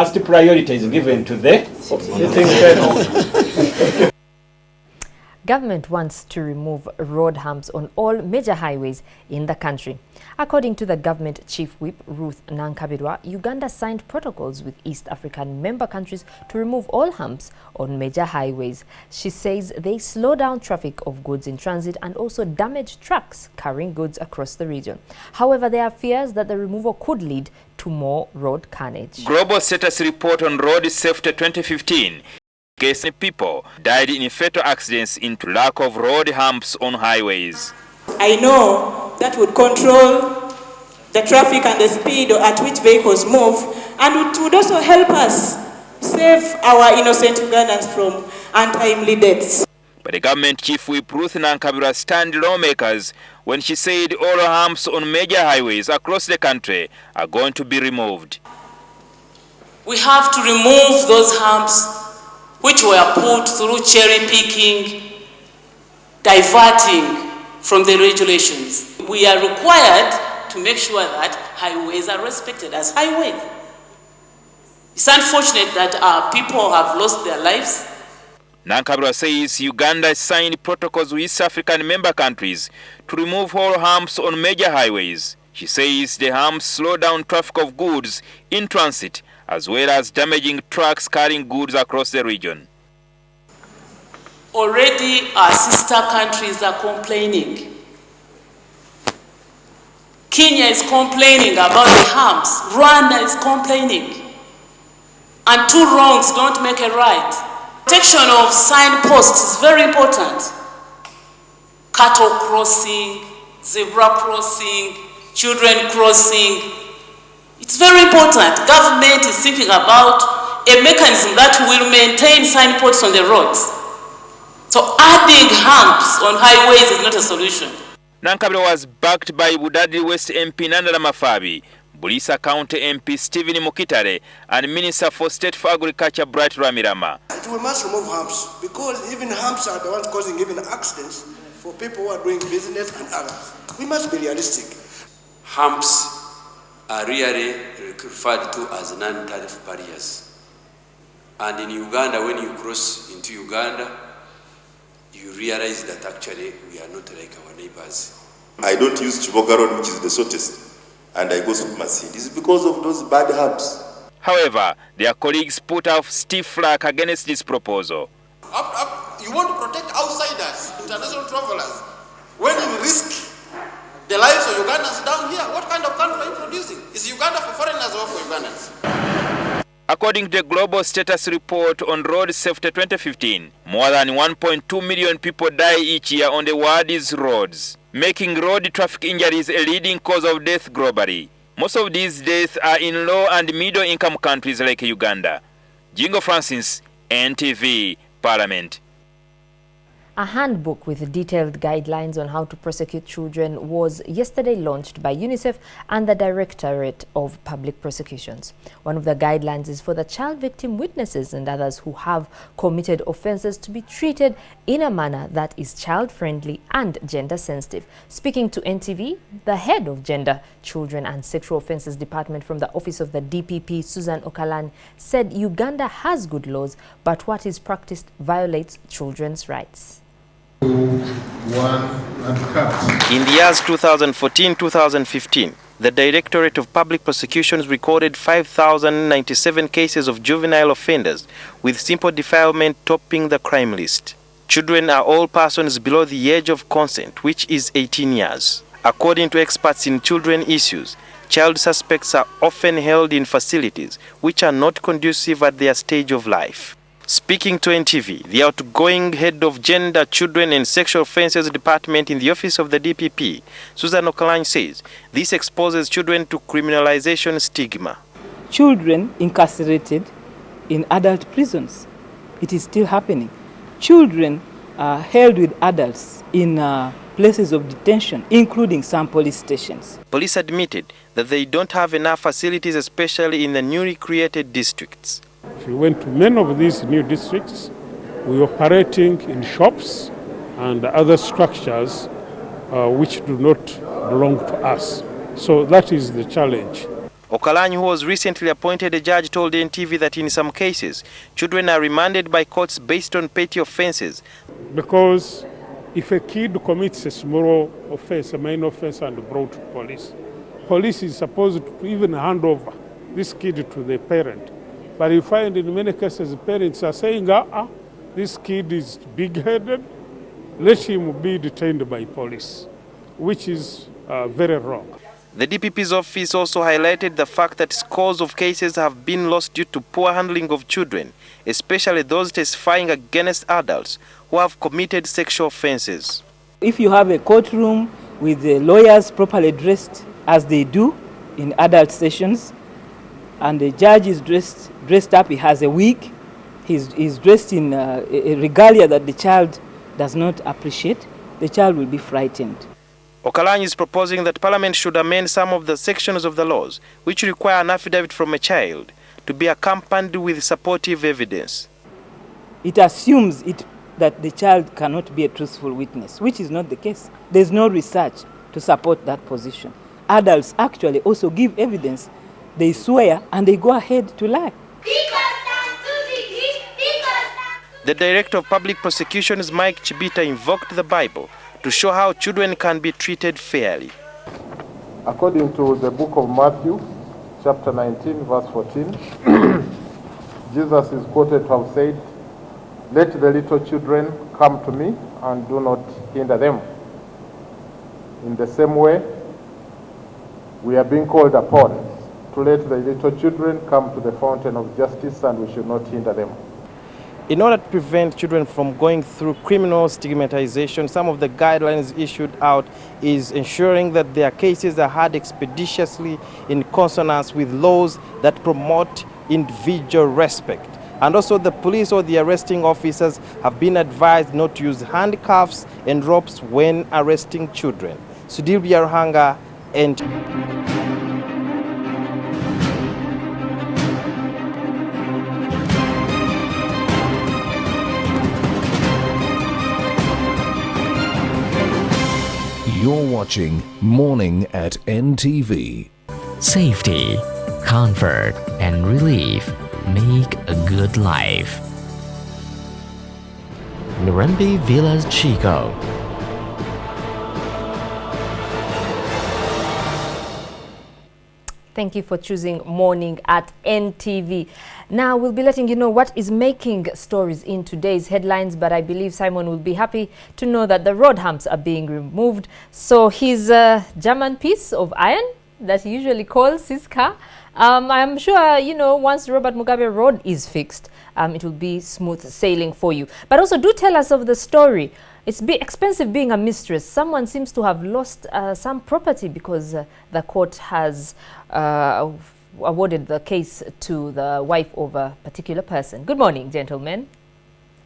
First priority is given to the sitting panel. Government wants to remove road humps on all major highways in the country. According to the government chief whip, Ruth Nankabirwa, Uganda signed protocols with East African member countries to remove all humps on major highways. She says they slow down traffic of goods in transit and also damage trucks carrying goods across the region. However, there are fears that the removal could lead to more road carnage. Global Status Report on Road Safety 2015. People died in fatal accidents into lack of road humps on highways. I know that would control the traffic and the speed at which vehicles move, and it would also help us save our innocent Ugandans from untimely deaths. But the government chief whip Ruth Nankabirwa stunned lawmakers when she said all humps on major highways across the country are going to be removed. We have to remove those humps which were put through cherry picking, diverting from the regulations. We are required to make sure that highways are respected as highways. It's unfortunate that our people have lost their lives. Nankabirwa says Uganda signed protocols with East African member countries to remove all humps on major highways. She says the humps slow down traffic of goods in transit as well as damaging trucks carrying goods across the region. Already our sister countries are complaining. Kenya is complaining about the humps. Rwanda is complaining. And two wrongs don't make a right. Protection of signposts is very important. Cattle crossing, zebra crossing, children crossing. It's very important. Government is thinking about a mechanism that will maintain signposts on the roads. So adding humps on highways is not a solution. Nankabirwa was backed by Budadi West MP Nandala Mafabi, Bulisa County MP Stephen Mukitare, and Minister for State for Agriculture Bright Ramirama. We must remove humps because even humps are the ones causing even accidents for people who are doing business and others. We must be realistic. Humps are really referred to as non-tariff barriers. And in Uganda, when you cross into Uganda, you realize that actually we are not like our neighbors. I don't use Chiboga Road, which is the shortest, and I go Sukumasi. It is because of those bad humps. However, their colleagues put out stiff flag against this proposal. You want to protect outsiders, international travelers, when you risk the lives of Ugandans down here. What kind of country are you producing? Is Uganda for foreigners or for Ugandans? According to the Global Status Report on Road Safety 2015, more than 1.2 million people die each year on the world's roads, making road traffic injuries a leading cause of death globally. Most of these deaths are in low and middle income countries like Uganda. Jingo Francis, NTV, Parliament. A handbook with detailed guidelines on how to prosecute children was yesterday launched by UNICEF and the Directorate of Public Prosecutions. One of the guidelines is for the child victim witnesses and others who have committed offences to be treated in a manner that is child-friendly and gender-sensitive. Speaking to NTV, the head of Gender, Children and Sexual Offences Department from the Office of the DPP, Susan Okalan, said Uganda has good laws, but what is practiced violates children's rights. In the years 2014-2015, the Directorate of Public Prosecutions recorded 5,097 cases of juvenile offenders, with simple defilement topping the crime list. Children are all persons below the age of consent, which is 18 years. According to experts in children issues, child suspects are often held in facilities which are not conducive at their stage of life. Speaking to NTV, the outgoing head of Gender, Children and Sexual Offences Department in the Office of the DPP, Susan Okalan, says this exposes children to criminalization stigma. Children incarcerated in adult prisons. It is still happening. Children are held with adults in places of detention, including some police stations. Police admitted that they don't have enough facilities, especially in the newly created districts. If you went to many of these new districts, we're operating in shops and other structures which do not belong to us. So that is the challenge. Okalany, who was recently appointed a judge, told NTV that in some cases, children are remanded by courts based on petty offenses. Because if a kid commits a small offense, a minor offense, and brought to police, police is supposed to even hand over this kid to the parent. But you find in many cases, parents are saying, this kid is big-headed, let him be detained by police, which is very wrong. The DPP's office also highlighted the fact that scores of cases have been lost due to poor handling of children, especially those testifying against adults who have committed sexual offenses. If you have a courtroom with the lawyers properly dressed as they do in adult sessions, and the judge is dressed up, he has a wig, he's dressed in a regalia that the child does not appreciate, the child will be frightened. Okalany is proposing that Parliament should amend some of the sections of the laws which require an affidavit from a child to be accompanied with supportive evidence. It assumes that the child cannot be a truthful witness, which is not the case. There's no research to support that position. Adults actually also give evidence. They swear and they go ahead to lie. The Director of Public Prosecutions, Mike Chibita, invoked the Bible to show how children can be treated fairly. According to the book of Matthew, chapter 19, verse 14, Jesus is quoted to have said, "Let the little children come to me and do not hinder them." In the same way, we are being called upon to let the little children come to the fountain of justice, and we should not hinder them. In order to prevent children from going through criminal stigmatization, some of the guidelines issued out is ensuring that their cases are heard expeditiously in consonance with laws that promote individual respect. And also the police or the arresting officers have been advised not to use handcuffs and ropes when arresting children. Sudhir Biaruhanga, NTV. You're watching Morning at NTV. Safety, comfort, and relief make a good life. Nurembe Villas Chico. Thank you for choosing Morning at NTV. Now we'll be letting you know what is making stories in today's headlines, but I believe Simon will be happy to know that the road humps are being removed. So his German piece of iron that he usually calls his car, I'm sure, you know, once Robert Mugabe Road is fixed, it will be smooth sailing for you. But also do tell us of the story. It's expensive being a mistress. Someone seems to have lost some property because the court has awarded the case to the wife of a particular person. Good morning, gentlemen.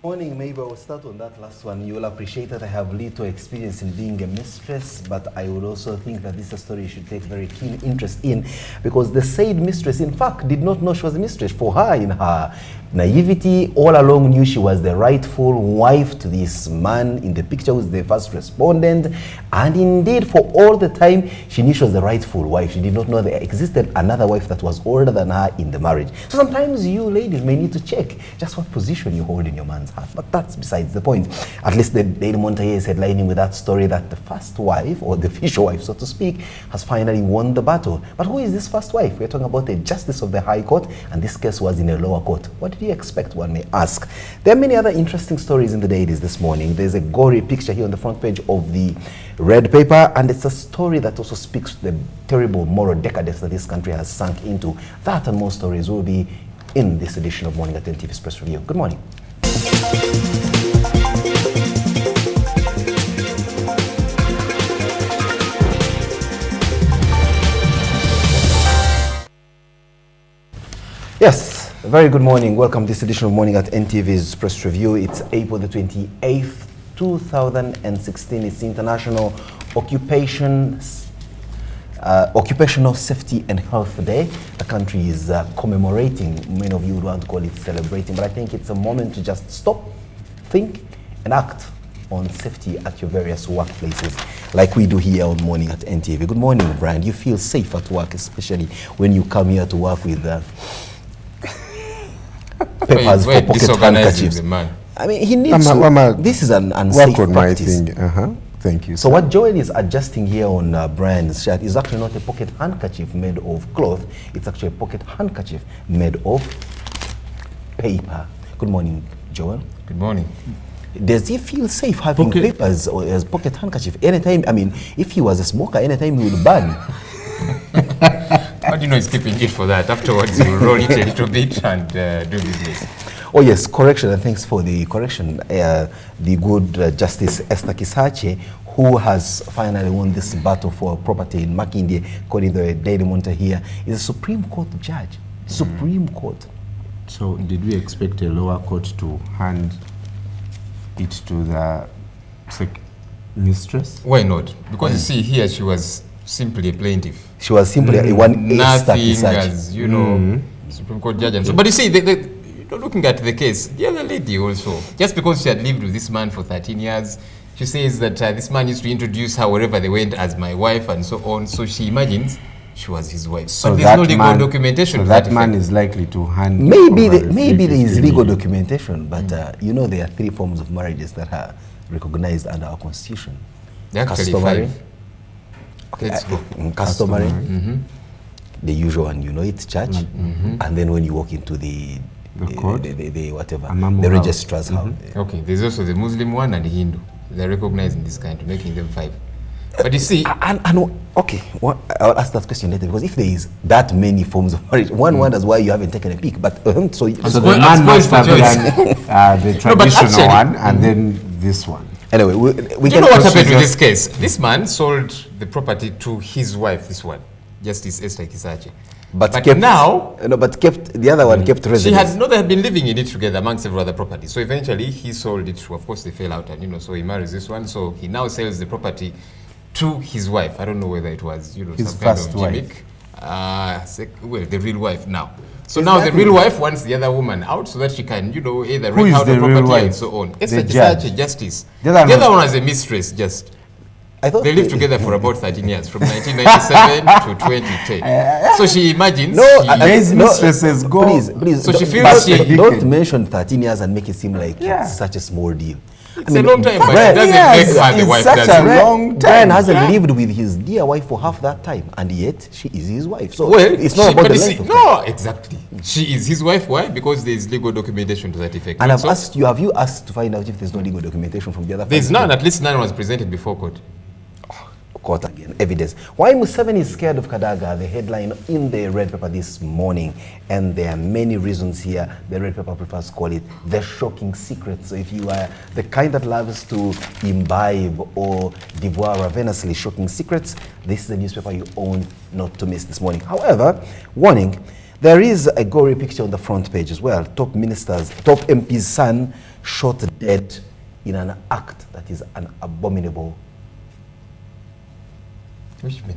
Morning, maybe I will start on that last one. You will appreciate that I have little experience in being a mistress, but I would also think that this is a story you should take very keen interest in, because the said mistress, in fact, did not know she was a mistress. For her, in her naivety, all along knew she was the rightful wife to this man in the picture who was the first respondent, and indeed, for all the time, she knew she was the rightful wife. She did not know there existed another wife that was older than her in the marriage. So sometimes you ladies may need to check just what position you hold in your man's heart, but that's besides the point. At least the Daily Monitor is headlining with that story that the first wife, or the official wife, so to speak, has finally won the battle. But who is this first wife? We're talking about a justice of the High Court, and this case was in a lower court. What did you expect, one may ask? There are many other interesting stories in the dailies this morning. There's a gory picture here on the front page of the red paper, and it's a story that also speaks to the terrible moral decadence that this country has sunk into. That and more stories will be in this edition of Morning at NTV's Press Review. Good morning. Yes, a very good morning. Welcome to this edition of Morning at NTV's Press Review. It's April the 28th, 2016. It's International Occupational Safety and Health Day. The country is commemorating. Many of you would want to call it celebrating, but I think it's a moment to just stop, think, and act on safety at your various workplaces. like we do here on Morning at NTV. Good morning, Brian. You feel safe at work, especially when you come here to work with papers for pocket handkerchiefs. I mean, he needs to, this is an unsafe practice. Thank you. So what Joel is adjusting here on Brian's shirt is actually not a pocket handkerchief made of cloth. It's actually a pocket handkerchief made of paper. Good morning, Joel. Good morning. Does he feel safe having papers or as pocket handkerchief? Anytime, I mean, if he was a smoker, anytime he would burn. How do you know he's keeping it for that? Afterwards, he'll roll it a little bit and do business. Oh yes, correction, and thanks for the correction. The good Justice Esther Kisache, who has finally won this battle for property in Makindye, according to the Daily Monitor here, is a Supreme Court judge. Supreme Court. So did we expect a lower court to hand it to the mistress? Why not? Because you see here she was simply a plaintiff. She was simply a one nothing as, you know, Supreme Court judge. And so, but you see, looking at the case, the other lady also, just because she had lived with this man for 13 years, she says that this man used to introduce her wherever they went as my wife and so on. So she imagines she was his wife. So but there's no legal documentation. So that man is likely to hand. Maybe there is legal documentation, but you know there are 3 forms of marriages that are recognized under our constitution. There are actually 5. Okay, customary, the usual one, you know, it's church, and then when you walk into the whatever, the registrar's house. Okay, there's also the Muslim one and the Hindu. They're recognized in this country, making them 5. But you see, okay, I'll ask that question later, because if there is that many forms of marriage, one wonders why you haven't taken a peek. But so the man must have done the traditional one and then this one. Anyway, we you know what happened with this case? This man sold the property to his wife. This one, Justice Esther Kisache. But kept, now, but kept the other one kept residence. They had been living in it together among several other properties. So eventually, he sold it. Of course, they fell out, and you know, so he marries this one. So he now sells the property to his wife. I don't know whether it was, you know, his some kind of gimmick. Well, the real wife now. So now the real wife wants the other woman out so that she can, you know, either rent out the property and so on. It's like such a justice. The other one was a mistress, just. I thought they lived together for about 13 years, from 1997 to 2010. So she imagines. Mistresses go. Please. So she feels don't mention 13 years and make it seem like it's such a small deal. It's a long time, but it doesn't make her the wife. Such a long time. Brian hasn't lived with his dear wife for half that time, and yet she is his wife. So it's not about the length of time. No, exactly. She is his wife. Why? Because there is legal documentation to that effect. And I've asked you, have you asked to find out if there's no legal documentation from the other? There's none. At least none was presented before court. Court again, evidence. Why Museveni is scared of Kadaga, the headline in the Red Paper this morning, and there are many reasons here. The Red Paper prefers to call it the shocking secret. So if you are the kind that loves to imbibe or devour ravenously shocking secrets, this is the newspaper you own not to miss this morning. However, warning, there is a gory picture on the front page as well. Top MP's son shot dead in an act that is an abominable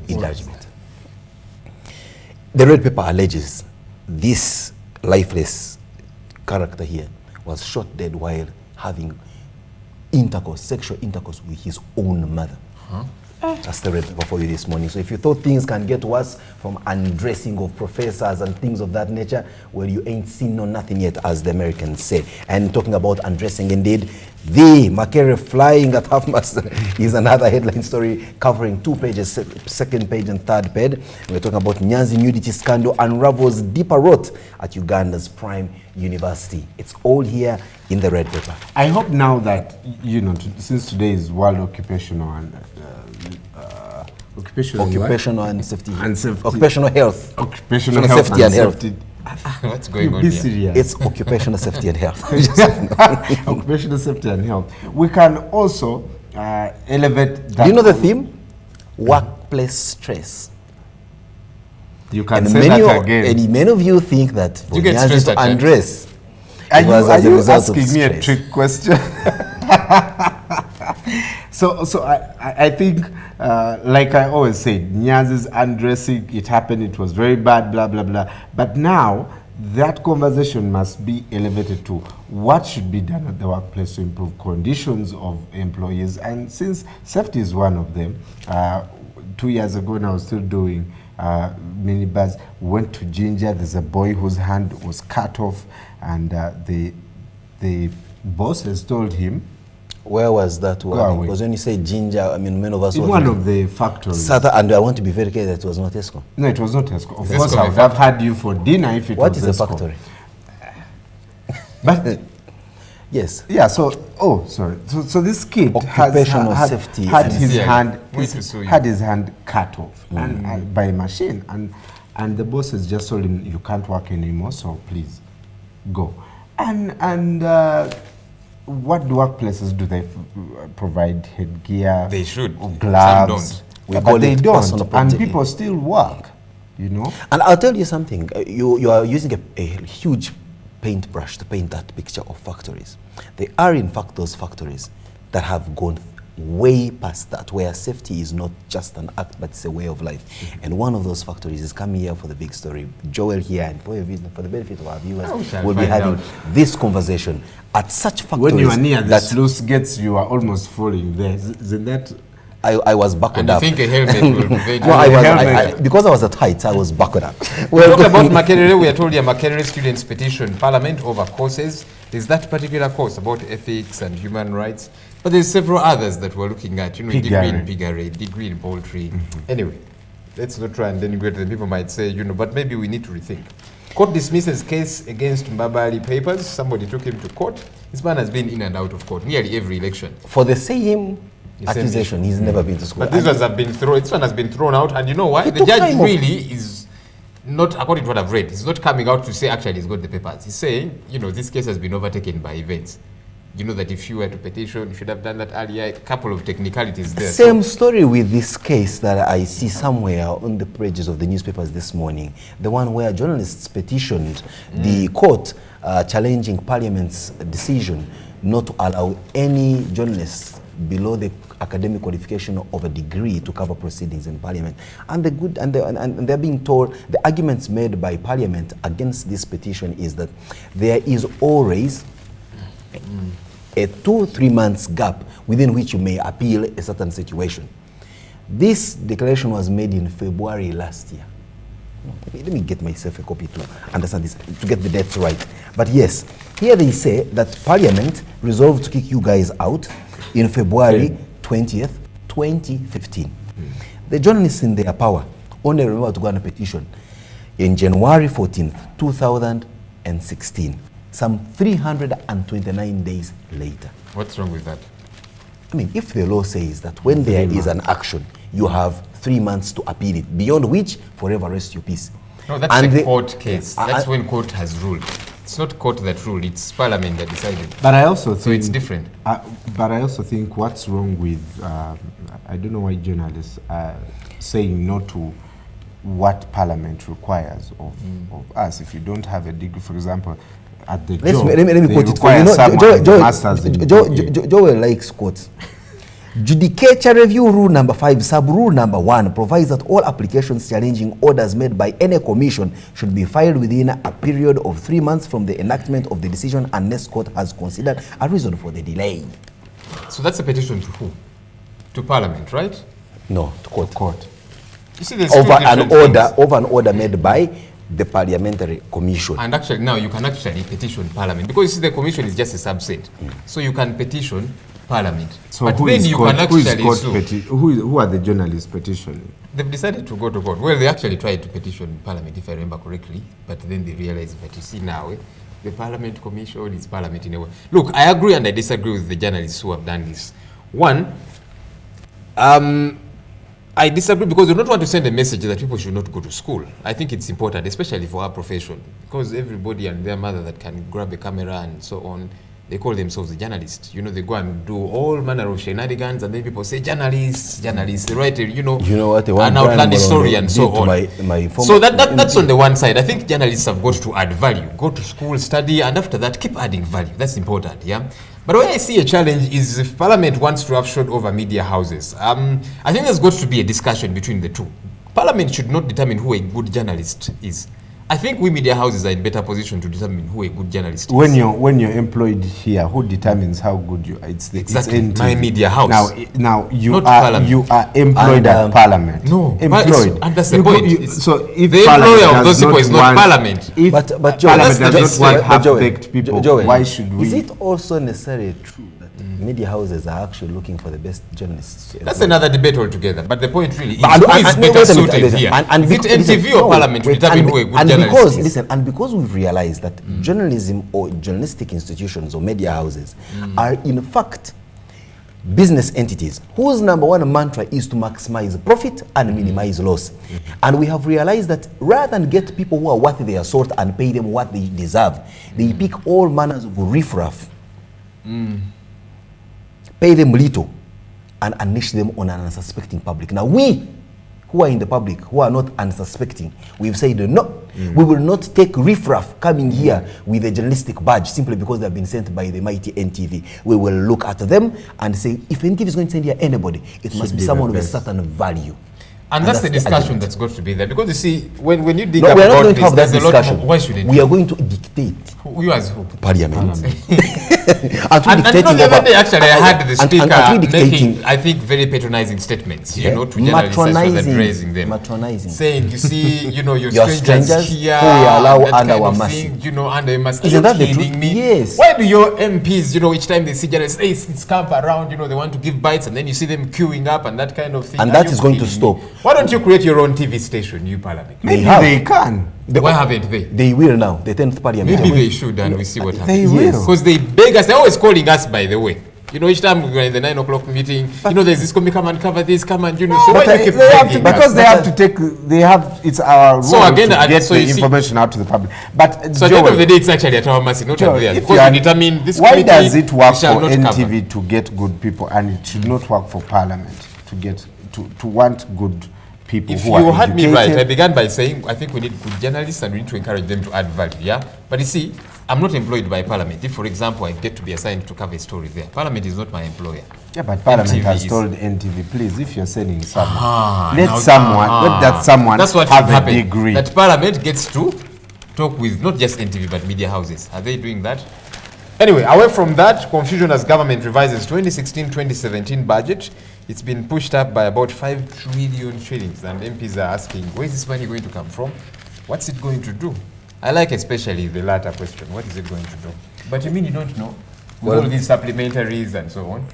indictment. The Red Paper alleges this lifeless character here was shot dead while having sexual intercourse with his own mother. That's the Red Paper for you this morning. So if you thought things can get worse from undressing of professors and things of that nature, well, you ain't seen no nothing yet, as the Americans say. And talking about undressing, indeed, the Makere flying at half-mast is another headline story covering 2 pages, second page and third page. We're talking about Nyanzi nudity scandal unravels deeper rot at Uganda's prime university. It's all here in the Red Paper. I hope now that, you know, since today is World Occupational and occupational safety. Occupational health. Occupational health safety and health. What's going on here? It's occupational safety and health. Occupational safety and health. We can also elevate that. Do you know the theme? Workplace stress. You can say that again. And many of you think that for you get Nyanzi to undress, are you asking me a trick question? So I think, like I always say, Nyanzi's undressing, it happened, it was very bad, blah, blah, blah. But now, that conversation must be elevated to what should be done at the workplace to improve conditions of employees. And since safety is one of them, 2 years ago when I was still doing minibus, went to Ginger. There's a boy whose hand was cut off, and the boss has told him. Where was that one? Because when you say Ginger, I mean, many of us in one of the factories. And I want to be very clear that it was not Tesco. No, it was not Tesco. Of course, I would have had you for dinner if it what was is Tesco. a factory? But yes. Yeah. So, sorry. So this kid occupational safety had his hand cut off and by a machine, and the boss has just told him, you can't work anymore, so please go. And what workplaces do they provide? Headgear? They should. Gloves. But they don't. And people still work, you know. And I'll tell you something. You are using a huge paintbrush to paint that picture of factories. They are in fact those factories that have gone way past that, where safety is not just an act, but it's a way of life. And one of those factories is coming here for the big story. Joel here, and for the benefit of our viewers, will be having this conversation at such factories. When you are near the sluice gates, you are almost falling there. Isn't that? I was buckled up. I think a helmet will prevent you. No, because I was at heights, I was buckled up. Well, talk about Makerere. We are told your Makerere students petitioned Parliament over courses. There's that particular course about ethics and human rights. But there's several others that we're looking at, degree in piggery, degree in poultry. Anyway, let's not try and denigrate them. People might say, but maybe we need to rethink. Court dismisses case against Mbabali Papers. Somebody took him to court. This man has been in and out of court nearly every election. For the same accusation, he's never been to school. But this one has been thrown out, and you know why? The judge really is not, according to what I've read, he's not coming out to say actually he's got the papers. He's saying, this case has been overtaken by events. You know that if you were to petition, you should have done that earlier. A couple of technicalities there. Same story with this case that I see somewhere on the pages of the newspapers this morning. The one where journalists petitioned the court challenging Parliament's decision not to allow any journalists below the academic qualification of a degree to cover proceedings in Parliament. And they're being told, the arguments made by Parliament against this petition is that there is always a 2-3 months gap within which you may appeal a certain situation. This declaration was made in February last year. Let me get myself a copy to understand this, to get the dates right. But yes, here they say that Parliament resolved to kick you guys out in February 20th, 2015. The journalists in their power only remember to go on a petition in January 14th, 2016. Some 329 days later. What's wrong with that? I mean, if the law says that when there is an action, you have 3 months to appeal it, beyond which, forever rest your peace. No, that's a court case. That's when court has ruled. It's not court that ruled, it's Parliament that decided. But I also think... So it's different. But I also think what's wrong with... I don't know why journalists are saying no to what Parliament requires of us. If you don't have a degree, for example... At the job, let me quote it for you. Joel likes quotes. Judicature Review Rule Number 5, Sub-Rule Number 1 provides that all applications challenging orders made by any commission should be filed within a period of 3 months from the enactment of the decision unless court has considered a reason for the delay. So that's a petition to who? To Parliament, right? No, to court. You see, there's over an order made by the Parliamentary Commission. And actually, now you can actually petition Parliament, because you see, the Commission is just a subset. So you can petition Parliament. So but then you can actually sue. Who are the journalists petitioning? They've decided to go to court. Well, they actually tried to petition Parliament, if I remember correctly, but then they realized that, you see now, the Parliament Commission is Parliament in a way. Look, I agree and I disagree with the journalists who have done this. One, I disagree because we don't want to send a message that people should not go to school. I think it's important, especially for our profession, because everybody and their mother that can grab a camera and so on, they call themselves a journalist. They go and do all manner of shenanigans, and then people say journalists, they write, what, an outlandish story and so on. So that's on the one side. I think journalists have got to add value. Go to school, study, and after that, keep adding value. That's important, yeah? But where I see a challenge is if Parliament wants to have shot over media houses. I think there's got to be a discussion between the two. Parliament should not determine who a good journalist is. I think we media houses are in better position to determine who a good journalist is. When you're employed here, who determines how good you are? It's NTV. My media house. Now you Not are Parliament. you are employed at Parliament. No, employed. And that's the point. So if the employer of those people is not Parliament. If but Parliament does not want half-baked people, why should we? Is it also necessarily true that media houses are actually looking for the best journalists? That's another debate altogether. But the point really is, But who is better suited here? Is it NTV or Parliament to determine who a good journalist is? And because we've realized that journalism or journalistic institutions or media houses are in fact business entities whose number one mantra is to maximize profit and minimize loss. And we have realized that rather than get people who are worth their salt and pay them what they deserve, they pick all manners of riffraff, pay them little, and unleash them on an unsuspecting public. Now we, who are in the public, who are not unsuspecting, we've said no, we will not take riffraff coming here with a journalistic badge simply because they've been sent by the mighty NTV. We will look at them and say, if NTV is going to send here anybody, it must be someone with a certain value. And that's the discussion that's got to be there. Because you see, when you dig no, up we are not about going to have that there's a lot discussion. more. Why should it? We are going to dictate. You as who? Parliament. And you know, the other day actually I had the speaker making, I think, very patronizing statements, you know, to journalists as praising them. Matronizing. Saying, you see, you know, you're strangers here, who we allow that under kind our of mercy. thing, you know, under a mercy. Isn't that the kidding truth? me? Yes. Why do your MPs, you know, each time they see journalists, hey, scamp around, you know, they want to give bites, and then you see them queuing up and that kind of thing. And that is going to stop. Why don't you create your own TV station, you Parliament? Maybe they can. Why haven't they? They will now. The 10th Parliament. Maybe they should, and we see what happens. They will. Because they beg us. They're always calling us, by the way. You know, each time we're in the 9 o'clock meeting, you know, there's this, come and cover this, come and, you know. So why do you keep begging us? Because they have to take, it's our role So again, to get so the you see- information out to the public. But So at the end of the day, it's actually at our mercy, not at theirs. if Because you are- we determine this why committee, does it work we shall for not cover. NTV to get good people and it should not work for Parliament to want good people If who are you had me educated? right, I began by saying I think we need good journalists and we need to encourage them to add value, yeah? But you see, I'm not employed by Parliament. If, for example, I get to be assigned to cover a story there, Parliament is not my employer. Yeah, but Parliament NTV has is. told NTV, please, if you're sending someone, let now- that someone That's what have should a happen. degree. That Parliament gets to talk with not just NTV but media houses. Are they doing that? Anyway, away from that, confusion as government revises 2016-2017 budget. It's been pushed up by about 5 trillion shillings, and MPs are asking, where is this money going to come from? What's it going to do? I like especially the latter question. What is it going to do? But you mean you don't know? With all these supplementaries and so on.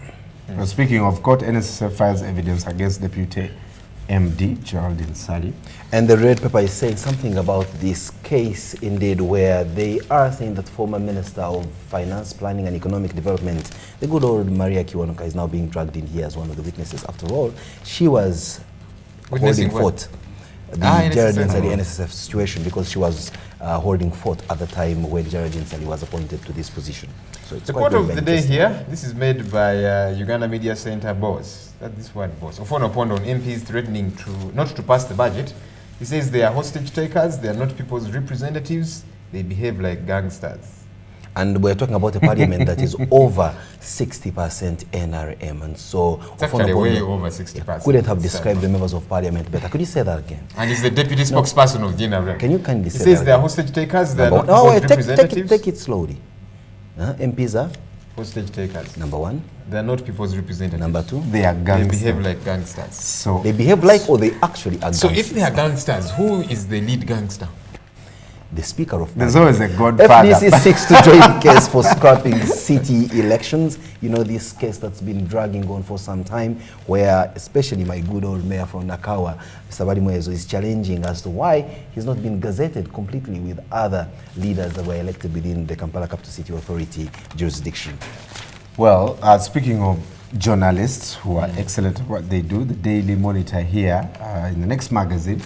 Well, speaking of court, NSSF files evidence against Deputy MD Geraldine Sally. And the red paper is saying something about this case indeed, where they are saying that former Minister of Finance, Planning and Economic Development, the good old Maria Kiwanuka, is now being dragged in here as one of the witnesses. After all, she was Witnessing holding what? fort. The Geraldine NSSF. Sally NSSF situation, because she was holding fort at the time when Geraldine Sally was appointed to this position. So it's The quite quote of very the day interesting. here, this is made by Uganda Media Center boss. That's this word boss. Ofono Pondo on MPs threatening not to pass the budget. He says they are hostage takers, they are not people's representatives, they behave like gangsters. And we're talking about a parliament that is over 60% NRM. And so It's actually way over 60%. couldn't have described the members of parliament better. Could you say that again? And he's the deputy spokesperson of the NRM. Can you kindly He say says that they are again? hostage takers, they are Number not one. people's representatives. Take it slowly. MPs are? Hostage takers. Number one. They are not people's representatives. Number two. They are They gangsters. behave like gangsters. So They behave like, or they actually are So gangsters? if they are gangsters, who is the lead gangster? The Speaker of there's Parliament. always a godfather. FDC seeks to join case for scrapping city elections. You know, this case that's been dragging on for some time, where especially my good old mayor from Nakawa, Mr. Badimwezo, is challenging as to why he's not been gazetted completely with other leaders that were elected within the Kampala Capital City Authority jurisdiction. Well, speaking of journalists who are excellent at what they do, the Daily Monitor here, in the next magazine,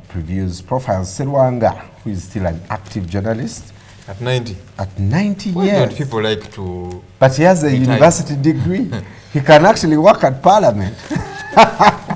previews profiles Selwanga, who is still an active journalist. At 90. At 90 Why years. don't people like to... But he has a retire? university degree. He can actually work at Parliament.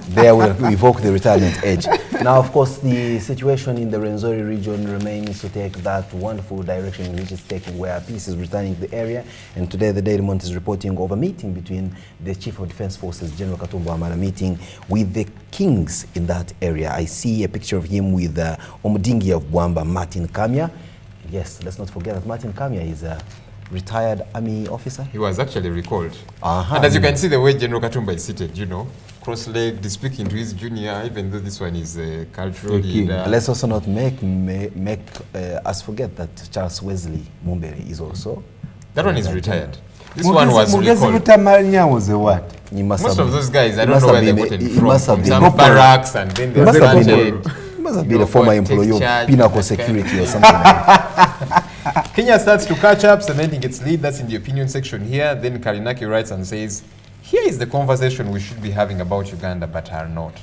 There will evoke the retirement age. Now, of course, the situation in the Rwenzori region remains to take that wonderful direction in which it's taking, where peace is returning to the area. And today, the Daily Monitor is reporting of a meeting between the Chief of Defense Forces, General Katumba Wamala, meeting with the kings in that area. I see a picture of him with Omudingi of Bwamba, Martin Kamya. Yes, let's not forget that Martin Kamya is a retired army officer. He was actually recalled. And as you can see, the way General Katumba is seated, you know, cross-legged, speaking to his junior, even though this one is a cultural leader. Let's also not make us forget that Charles Wesley Mumbere is also. That one is retired. This one was recalled. Was a what? Most of those guys, I don't know where they got it from some barracks, and then they started. He must have been a former employee of Pinnacle Security or something like that. Kenya starts to catch up, cementing its lead. That's in the opinion section here. Then Karinaki writes and says, here is the conversation we should be having about Uganda, but are not.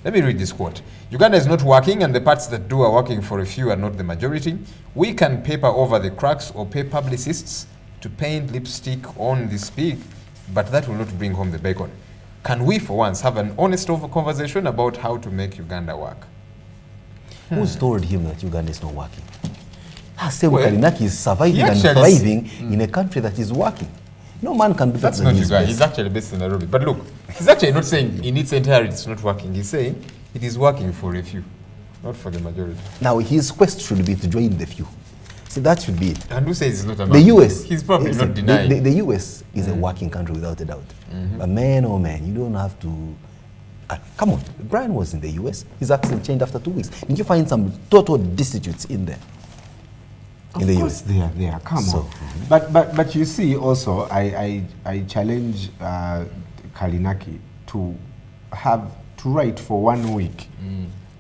Let me read this quote. Uganda is not working, and the parts that do are working for a few and not the majority. We can paper over the cracks or pay publicists to paint lipstick on this pig, but that will not bring home the bacon. Can we, for once, have an honest conversation about how to make Uganda work? Who's told him that Uganda is not working? Karinaki is surviving and thriving in a country that is working. No man can do that. That's not Uganda. He's actually based in Nairobi. But look, he's actually not saying in its entirety it's not working. He's saying it is working for a few, not for the majority. Now, his quest should be to join the few. See, that should be it. And who says it's not a the US. He's probably not denying. The US is a working country without a doubt. But man, oh man, you don't have to. Come on, Brian was in the US. His accent changed after 2 weeks. Did you find some total destitutes in there? In the US, they are. Come on. But you see, also, I challenge Karinaki to write for 1 week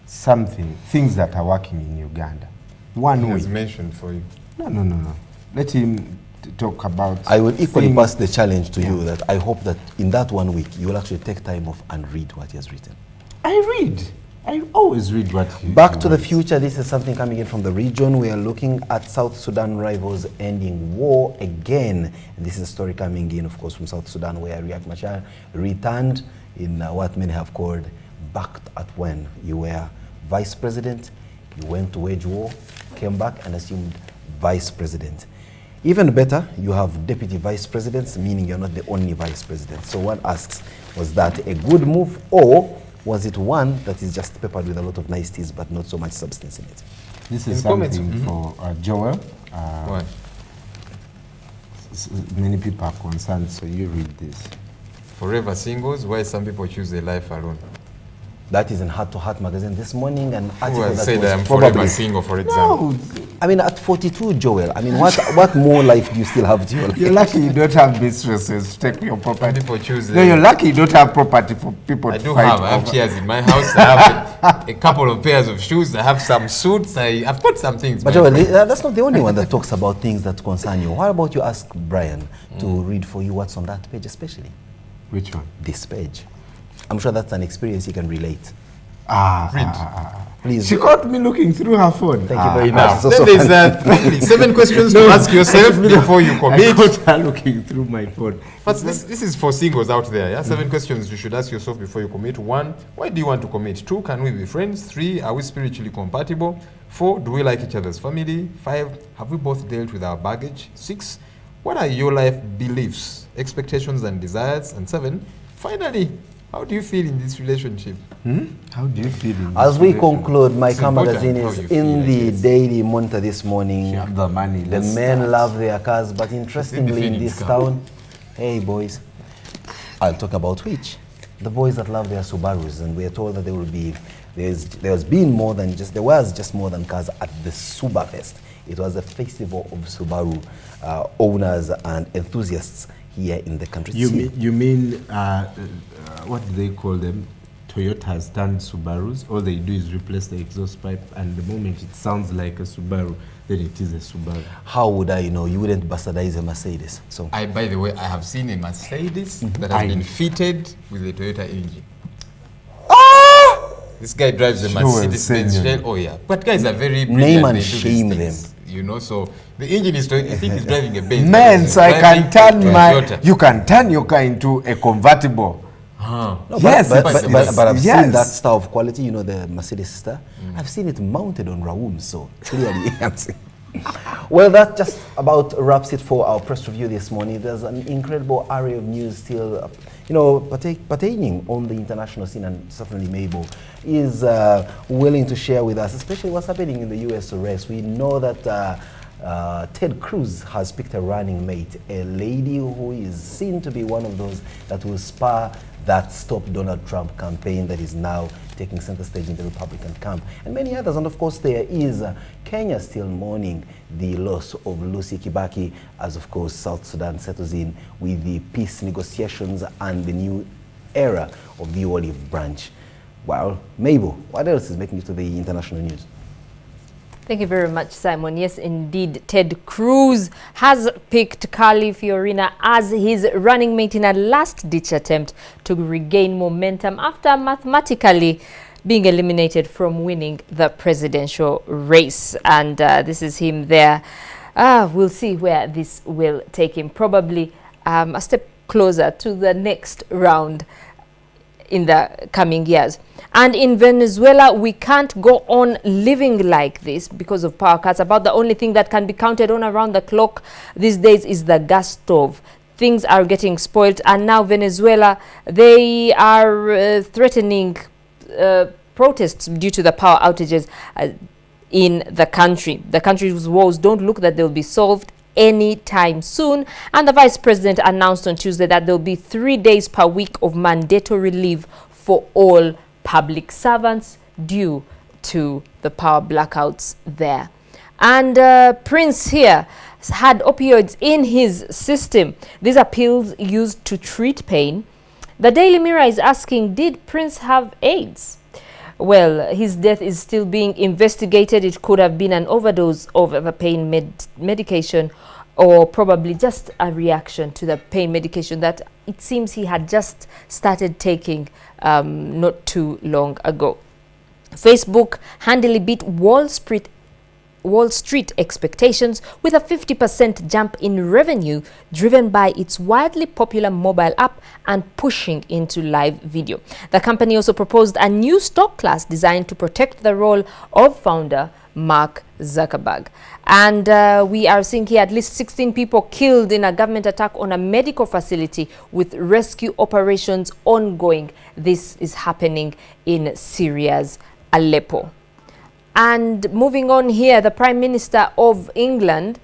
things that are working in Uganda. 1 week. He has mentioned for you. No. Let him talk about. I will equally pass the challenge to you that I hope that in that 1 week you will actually take time off and read what he has written. I read. I always read what he Back to the future, this is something coming in from the region. We are looking at South Sudan rivals ending war again. And this is a story coming in, of course, from South Sudan, where Riek Machar returned in what many have called back at when you were vice president, you went to wage war, came back and assumed vice president. Even better, you have deputy vice presidents, meaning you're not the only vice president. So one asks, was that a good move, or was it one that is just peppered with a lot of niceties but not so much substance in it? This is something for Joel. What? Many people are concerned, so you read this. Forever singles, why some people choose a life alone? That is in Heart to Heart magazine this morning. An article that said was I am forever single, for example. No, I mean at 42, Joel. I mean, what more life do you still have to your life? You're lucky you don't have mistresses to take your property. People choose. No, you're lucky you don't have property for people to fight over. I have chairs in my house. I have a couple of pairs of shoes. I have some suits. I've got some things. But Joel, that's not the only one that talks about things that concern you. Why about you ask Brian to read for you what's on that page, especially? Which one? This page. I'm sure that's an experience you can relate. Please. She caught me looking through her phone. Thank you very much. Then there's 7 questions to ask yourself before you commit. I caught her looking through my phone. But this is for singles out there. Yeah? 7 questions you should ask yourself before you commit. 1, why do you want to commit? 2, can we be friends? 3, are we spiritually compatible? 4, do we like each other's family? 5, have we both dealt with our baggage? 6, what are your life beliefs, expectations and desires? And 7, finally, how do you feel in this relationship? How do you feel in this As we conclude, my car magazine is in the Daily Monitor this morning. The money. The men love their cars, but interestingly in this town, hey boys, I'll talk about which? The boys that love their Subarus, and we are told that there will be, there was just more than cars at the Subafest. It was a festival of Subaru owners and enthusiasts here in the country. You mean what do they call them? Toyota has turned Subarus. All they do is replace the exhaust pipe, and the moment it sounds like a Subaru, then it is a Subaru. How would I know? You wouldn't bastardize a Mercedes. So by the way, I have seen a Mercedes that has been fitted with a Toyota engine. This guy drives a Mercedes-Benz. Oh yeah, but guys are very name and shame them. You know, so the engine is Toyota. I think he's driving a Benz. Man, so I can turn you can turn your car into a convertible. No, Yes, but I've yes. seen that style of quality, you know, the Mercedes Star. I've seen it mounted on Raum, so clearly I'm saying. Well, that just about wraps it for our press review this morning. There's an incredible array of news still, you know, pertaining on the international scene, and certainly Mabel is willing to share with us, especially what's happening in the U.S. arrest. We know that Ted Cruz has picked a running mate, a lady who is seen to be one of those that will spur that Stop Donald Trump campaign that is now taking center stage in the Republican camp, and many others. And of course, there is Kenya still mourning the loss of Lucy Kibaki, as of course South Sudan settles in with the peace negotiations and the new era of the olive branch. Well, Mabel, what else is making it to the international news? Thank you very much, Simon. Yes, indeed, Ted Cruz has picked Carly Fiorina as his running mate in a last-ditch attempt to regain momentum after mathematically being eliminated from winning the presidential race. And this is him there. We'll see where this will take him. Probably a step closer to the next round in the coming years. And in Venezuela, we can't go on living like this because of power cuts. About the only thing that can be counted on around the clock these days is the gas stove. Things are getting spoiled, and now Venezuela, they are threatening protests due to the power outages in the country. The country's woes don't look that they'll be solved anytime soon, and the vice president announced on Tuesday that there'll be 3 days per week of mandatory leave for all public servants due to the power blackouts there. And Prince here had opioids in his system. These are pills used to treat pain. The Daily Mirror is asking, did Prince have AIDS? Well, his death is still being investigated. It could have been an overdose of the pain medication, or probably just a reaction to the pain medication that it seems he had just started taking not too long ago. Facebook handily beat Wall Street expectations with a 50% jump in revenue driven by its widely popular mobile app and pushing into live video. The company also proposed a new stock class designed to protect the role of founder Mark Zuckerberg. And we are seeing here at least 16 people killed in a government attack on a medical facility with rescue operations ongoing. This is happening in Syria's Aleppo. And moving on here, the Prime Minister of England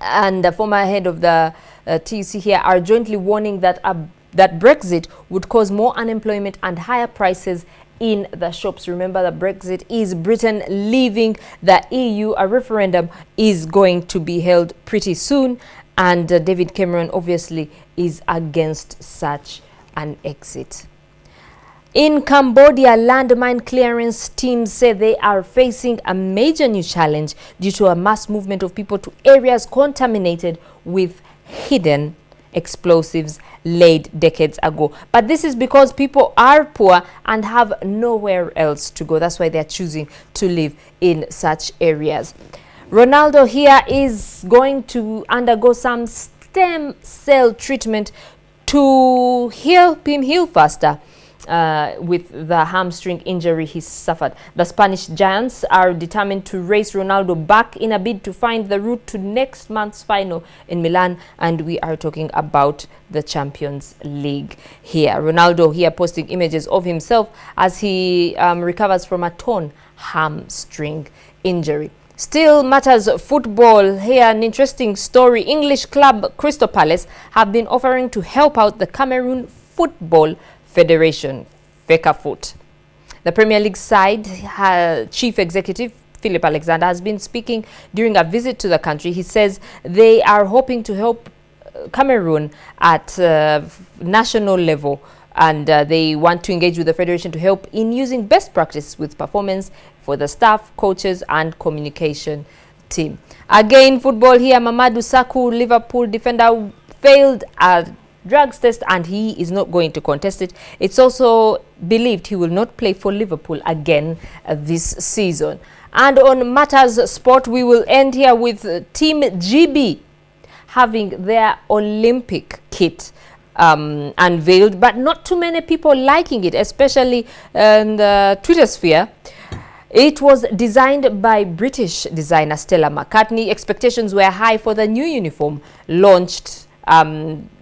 and the former head of the TUC here are jointly warning that that Brexit would cause more unemployment and higher prices in the shops. Remember that Brexit is Britain leaving the EU. A referendum is going to be held pretty soon, and David Cameron obviously is against such an exit. In Cambodia, landmine clearance teams say they are facing a major new challenge due to a mass movement of people to areas contaminated with hidden explosives laid decades ago. But this is because people are poor and have nowhere else to go. That's why they're choosing to live in such areas. Ronaldo here is going to undergo some stem cell treatment to help him heal faster with the hamstring injury he suffered. The Spanish giants are determined to race Ronaldo back in a bid to find the route to next month's final in Milan, and we are talking about the Champions League here. Ronaldo here posting images of himself as he recovers from a torn hamstring injury. Still matters football here, an interesting story. English club Crystal Palace have been offering to help out the Cameroon Football Federation, FECAFOOT. The Premier League side chief executive Philip Alexander has been speaking during a visit to the country. He says they are hoping to help Cameroon at national level, and they want to engage with the federation to help in using best practice with performance for the staff, coaches and communication team. Again, football here, Mamadou Sakho, Liverpool defender, failed a drugs test and he is not going to contest it. It's also believed he will not play for Liverpool again this season. And on matters sport, we will end here with Team GB having their Olympic kit unveiled, but not too many people liking it, especially in the Twitter sphere. It was designed by British designer Stella McCartney. Expectations were high for the new uniform, launched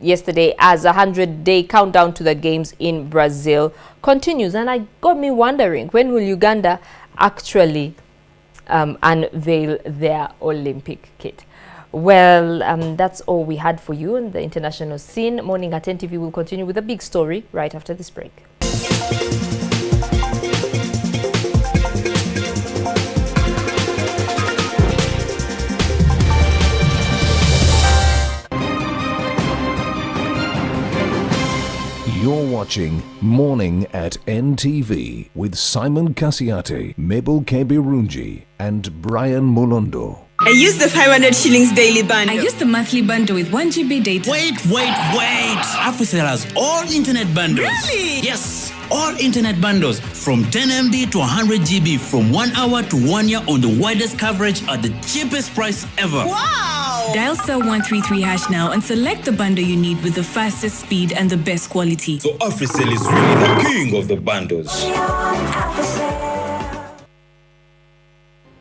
yesterday as a 100-day countdown to the games in Brazil continues. And it got me wondering, when will Uganda actually unveil their Olympic kit? Well, that's all we had for you on the international scene. Morning at NTV will continue with a big story right after this break. You're watching Morning at NTV with Simon Kasiate, Mabel Kebirunji and Brian Molondo. I use the 500 shillings daily bundle. I use the monthly bundle with 1 GB data. Wait! AfriCell has all internet bundles. Really? Yes, all internet bundles from 10 MB to 100 GB from 1 hour to 1 year on the widest coverage at the cheapest price ever. Wow! Dial *133# now and select the bundle you need with the fastest speed and the best quality. So AfriCell is really the king of the bundles.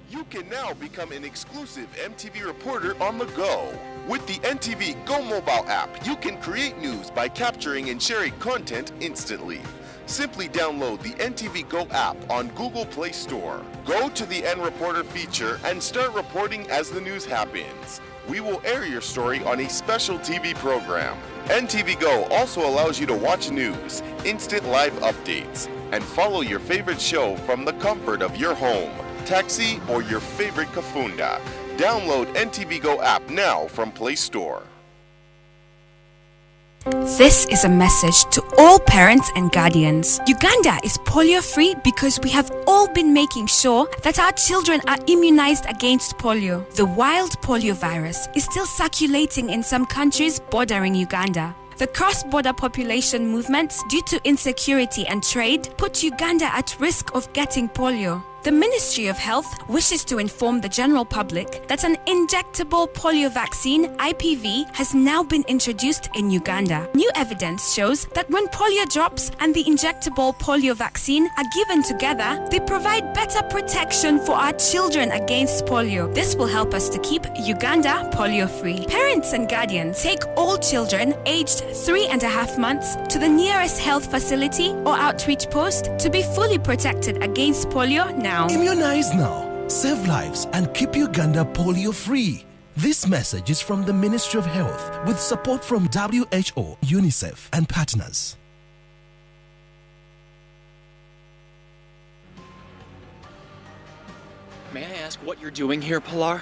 You can now become an exclusive MTV reporter on the go. With the NTV Go mobile app, you can create news by capturing and sharing content instantly. Simply download the NTV Go app on Google Play Store. Go to the N Reporter feature and start reporting as the news happens. We will air your story on a special TV program. NTV Go also allows you to watch news, instant live updates, and follow your favorite show from the comfort of your home, taxi, or your favorite kafunda. Download NTV Go app now from Play Store. This is a message to all parents and guardians. Uganda is polio-free because we have all been making sure that our children are immunized against polio. The wild polio virus is still circulating in some countries bordering Uganda. The cross-border population movements due to insecurity and trade put Uganda at risk of getting polio. The Ministry of Health wishes to inform the general public that an injectable polio vaccine, IPV, has now been introduced in Uganda. New evidence shows that when polio drops and the injectable polio vaccine are given together, they provide better protection for our children against polio. This will help us to keep Uganda polio-free. Parents and guardians, take all children aged 3.5 months to the nearest health facility or outreach post to be fully protected against polio now. Immunize now, save lives, and keep Uganda polio-free. This message is from the Ministry of Health with support from WHO, UNICEF, and partners. May I ask what you're doing here, Pilar?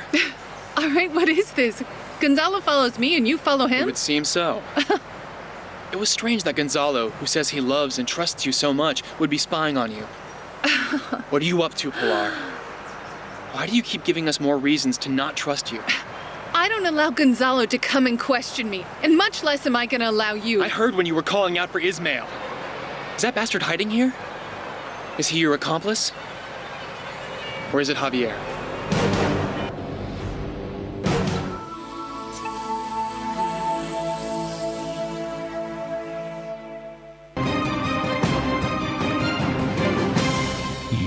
All right, what is this? Gonzalo follows me and you follow him? It would seem so. It was strange that Gonzalo, who says he loves and trusts you so much, would be spying on you. What are you up to, Pilar? Why do you keep giving us more reasons to not trust you? I don't allow Gonzalo to come and question me, and much less am I going to allow you. I heard when you were calling out for Ismail. Is that bastard hiding here? Is he your accomplice? Or is it Javier?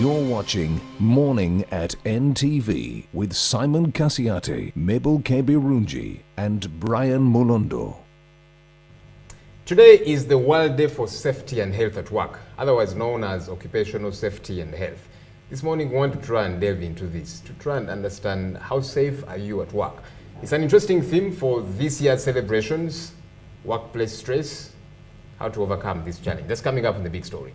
You're watching Morning at NTV with Simon Kasiate, Mabel Kebirunji and Brian Molondo. Today is the World Day for Safety and Health at Work, otherwise known as Occupational Safety and Health. This morning we want to try and delve into this, to try and understand how safe are you at work. It's an interesting theme for this year's celebrations, workplace stress, how to overcome this challenge. That's coming up in the big story.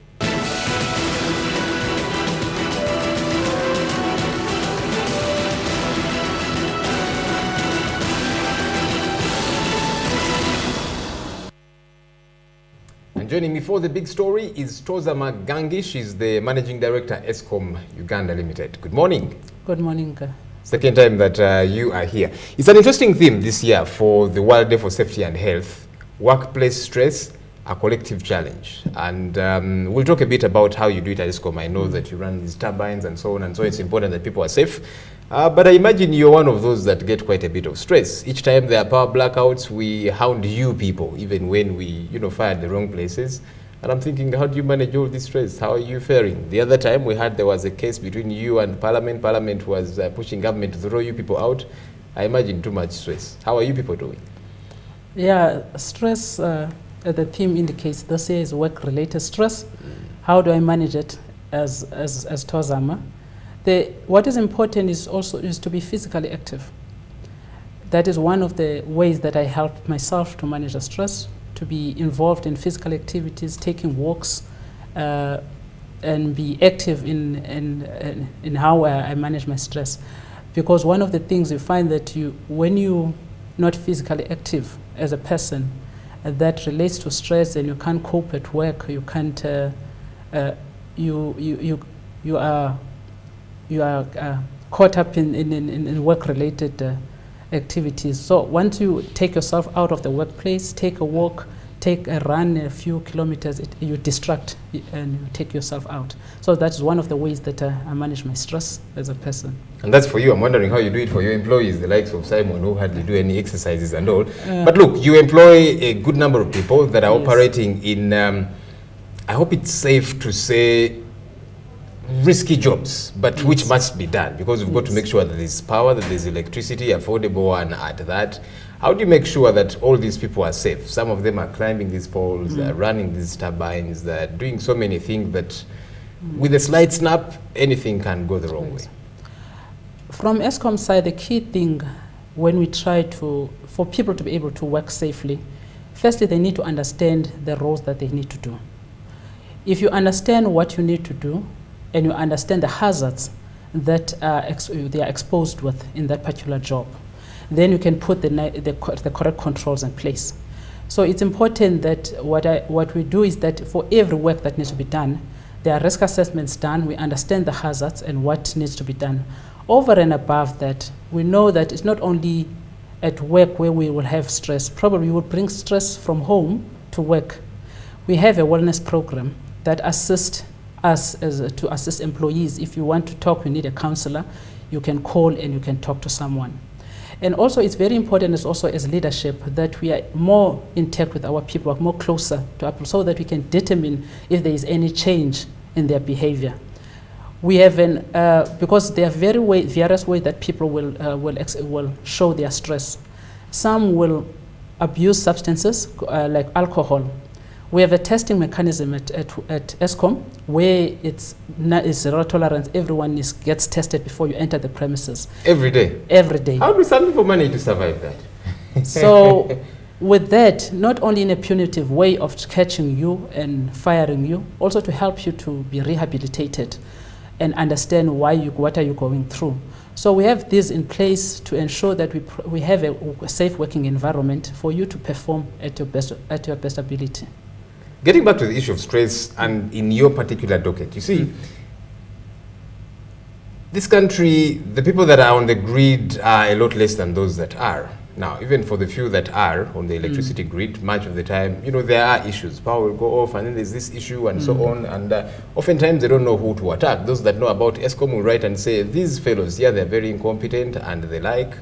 And joining me for the big story is Tozama Gangi. She's the Managing Director, ESCOM Uganda Limited. Good morning. Good morning. Second time that you are here. It's an interesting theme this year for the World Day for Safety and Health. Workplace stress, a collective challenge. And we'll talk a bit about how you do it at ESCOM. I know that you run these turbines and so on, and so it's important that people are safe. But I imagine you're one of those that get quite a bit of stress. Each time there are power blackouts, we hound you people, even when we, fire at the wrong places. And I'm thinking, how do you manage all this stress? How are you faring? The other time we had, there was a case between you and Parliament. Parliament was pushing government to throw you people out. I imagine too much stress. How are you people doing? Yeah, stress, the theme indicates, this year is work-related stress. How do I manage it as Tozama? What is important is also to be physically active. That is one of the ways that I help myself to manage the stress, to be involved in physical activities, taking walks, and be active in how I manage my stress. Because one of the things you find that when you're not physically active as a person, that relates to stress, and you can't cope at work, you can't, you are caught up in work-related activities. So once you take yourself out of the workplace, take a walk, take a run a few kilometers, you distract and you take yourself out. So that's one of the ways that I manage my stress as a person. And that's for you. I'm wondering how you do it for your employees, the likes of Simon, who hardly do any exercises and all. But look, you employ a good number of people that are operating in, I hope it's safe to say, risky jobs, but which must be done, because we've got to make sure that there's power, that there's electricity, affordable, and at that. How do you make sure that all these people are safe? Some of them are climbing these poles, they're running these turbines, they're doing so many things that with a slight snap, anything can go the wrong way. From ESCOM side, the key thing when we try for people to be able to work safely, firstly, they need to understand the roles that they need to do. If you understand what you need to do, and you understand the hazards that they are exposed with in that particular job, then you can put the correct controls in place. So it's important that what we do is that for every work that needs to be done, there are risk assessments done, we understand the hazards and what needs to be done. Over and above that, we know that it's not only at work where we will have stress, probably we will bring stress from home to work. We have a wellness program that assists us to assist employees. If you want to talk, you need a counselor, you can call and you can talk to someone. And also it's very important as leadership that we are more in touch with our people, more closer to people, so that we can determine if there is any change in their behavior. We have because there are various ways that people will show their stress. Some will abuse substances like alcohol. We have a testing mechanism at ESCOM where it's zero tolerance. Everyone gets tested before you enter the premises. Every day? Every day. How do some people manage to survive that? So with that, not only in a punitive way of catching you and firing you, also to help you to be rehabilitated and understand what are you going through. So we have this in place to ensure that we have a safe working environment for you to perform at your best ability. Getting back to the issue of stress and in your particular docket, you see, this country, the people that are on the grid are a lot less than those that are. Now, even for the few that are on the electricity grid, much of the time, there are issues. Power will go off and then there's this issue and so on. And oftentimes they don't know who to attack. Those that know about ESCOM will write and say, these fellows, they're very incompetent and the like.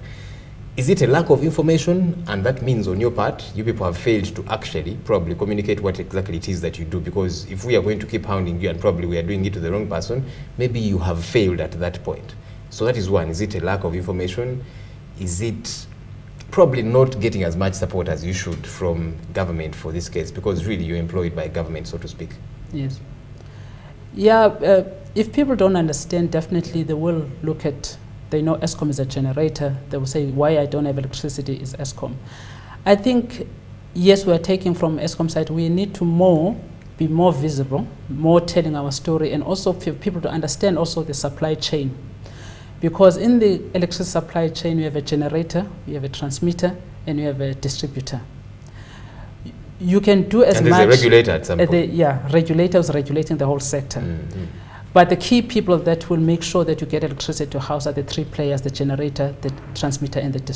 Is it a lack of information? And that means on your part, you people have failed to actually probably communicate what exactly it is that you do. Because if we are going to keep hounding you and probably we are doing it to the wrong person, maybe you have failed at that point. So that is one. Is it a lack of information? Is it probably not getting as much support as you should from government for this case? Because really you're employed by government, so to speak. Yes. Yeah, if people don't understand, definitely they will look at, they know ESCOM is a generator, they will say, why I don't have electricity is ESCOM. I think, yes, we are taking from ESCOM side, we need to be more visible, more telling our story, and also for people to understand also the supply chain. Because in the electricity supply chain, you have a generator, you have a transmitter, and you have a distributor. You can do as much. And there's a regulator at some point. Yeah, regulators regulating the whole sector. But the key people that will make sure that you get electricity to house are the three players, the generator, the transmitter, and the